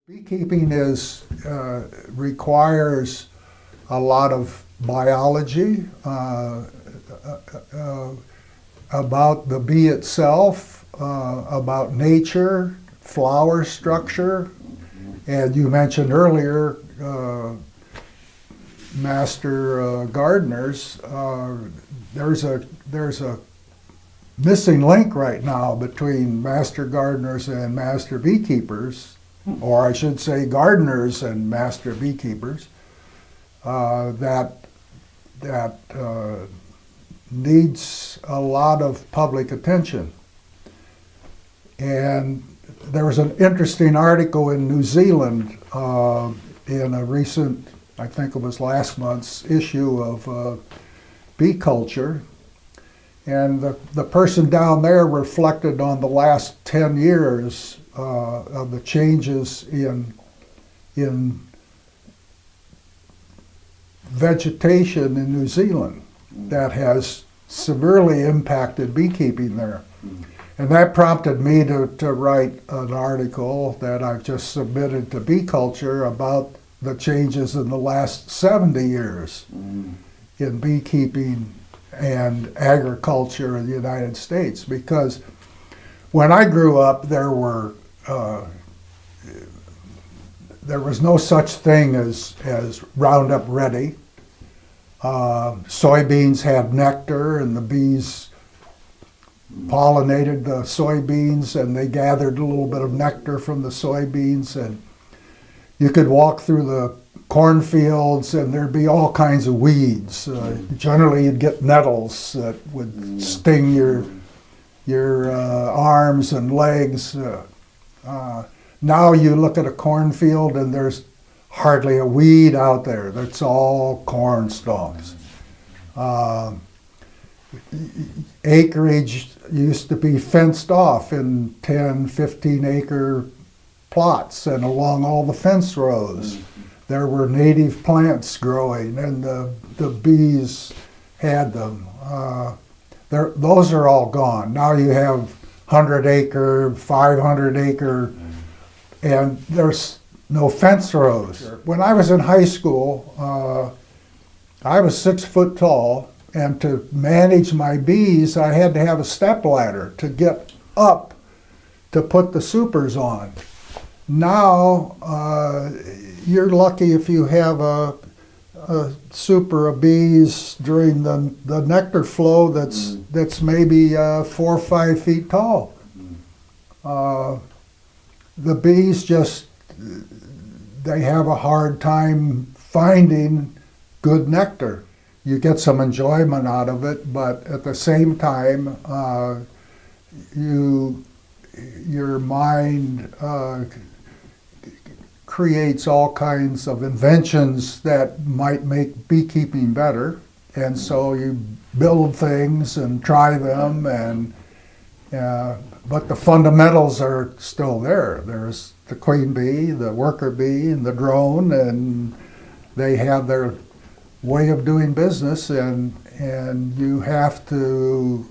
Beekeeping requires a lot of biology about the bee itself, about nature, flower structure, and you mentioned earlier master gardeners. There's a missing link right now between master gardeners and master beekeepers, or I should say gardeners and master beekeepers, that needs a lot of public attention. And there was an interesting article in New Zealand in a recent, I think it was last month's issue of Bee Culture. And the person down there reflected on the last 10 years of the changes in vegetation in New Zealand that has severely impacted beekeeping there. And that prompted me to write an article that I've just submitted to Bee Culture about the changes in the last 70 years in beekeeping and agriculture in the United States. Because when I grew up, there was no such thing as Roundup Ready. Soybeans had nectar, and the bees pollinated the soybeans, and they gathered a little bit of nectar from the soybeans. And you could walk through the cornfields, and there'd be all kinds of weeds. Generally, you'd get nettles that would sting your arms and legs. Now you look at a cornfield, and there's hardly a weed out there. That's all corn stalks. Acreage used to be fenced off in 10, 15 acre plots, and along all the fence rows there were native plants growing, and the bees had them. Those are all gone. Now you have 100 acre, 500 acre, and there's no fence rows. When I was in high school, I was 6 foot tall, and to manage my bees, I had to have a stepladder to get up to put the supers on. Now, you're lucky if you have a super of bees during the nectar flow that's maybe 4 or 5 feet tall. The bees they have a hard time finding good nectar. You get some enjoyment out of it, but at the same time, your mind creates all kinds of inventions that might make beekeeping better, and so you build things and try them, but the fundamentals are still there. There's the queen bee, the worker bee, and the drone, and they have their way of doing business, and you have to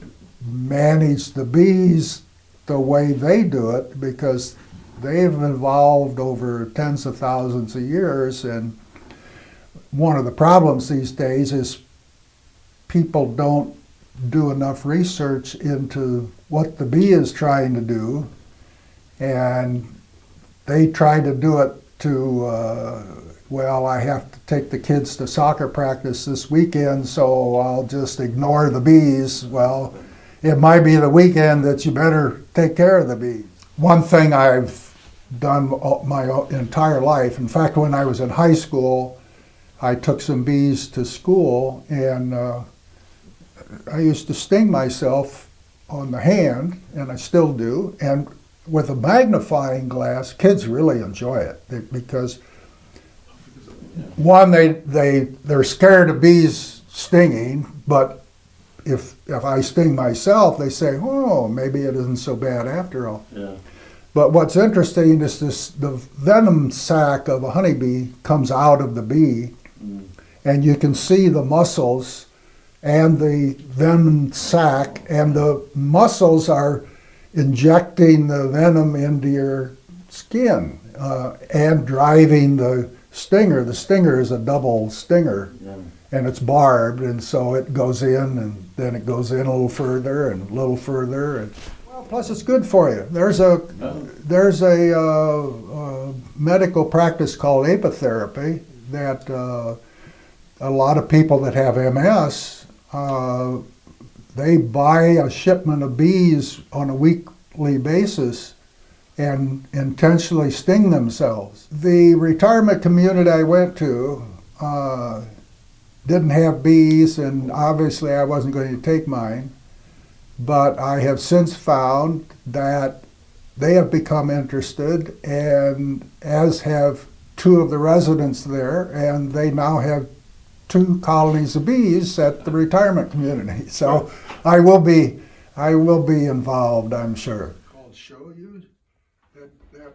manage the bees the way they do it, because they've evolved over tens of thousands of years. And one of the problems these days is people don't do enough research into what the bee is trying to do, and they try to do it well, I have to take the kids to soccer practice this weekend, so I'll just ignore the bees. Well, it might be the weekend that you better take care of the bees. One thing I've done my entire life, in fact, when I was in high school, I took some bees to school, and I used to sting myself on the hand, and I still do, and with a magnifying glass, kids really enjoy it, because one, they're scared of bees stinging, but if I sting myself, they say, oh, maybe it isn't so bad after all. Yeah. But what's interesting is the venom sac of a honeybee comes out of the bee, and you can see the muscles and the venom sac, and the muscles are injecting the venom into your skin. and driving the stinger. The stinger is a double stinger, and it's barbed, and so it goes in, and then it goes in a little further and a little further. And, well, plus it's good for you. There's a medical practice called apitherapy that a lot of people that have MS, they buy a shipment of bees on a weekly basis and intentionally sting themselves. The retirement community I went to didn't have bees, and obviously I wasn't going to take mine, but I have since found that they have become interested, and as have two of the residents there, and they now have 2 colonies of bees at the retirement community. So I will be involved, I'm sure. Called show you that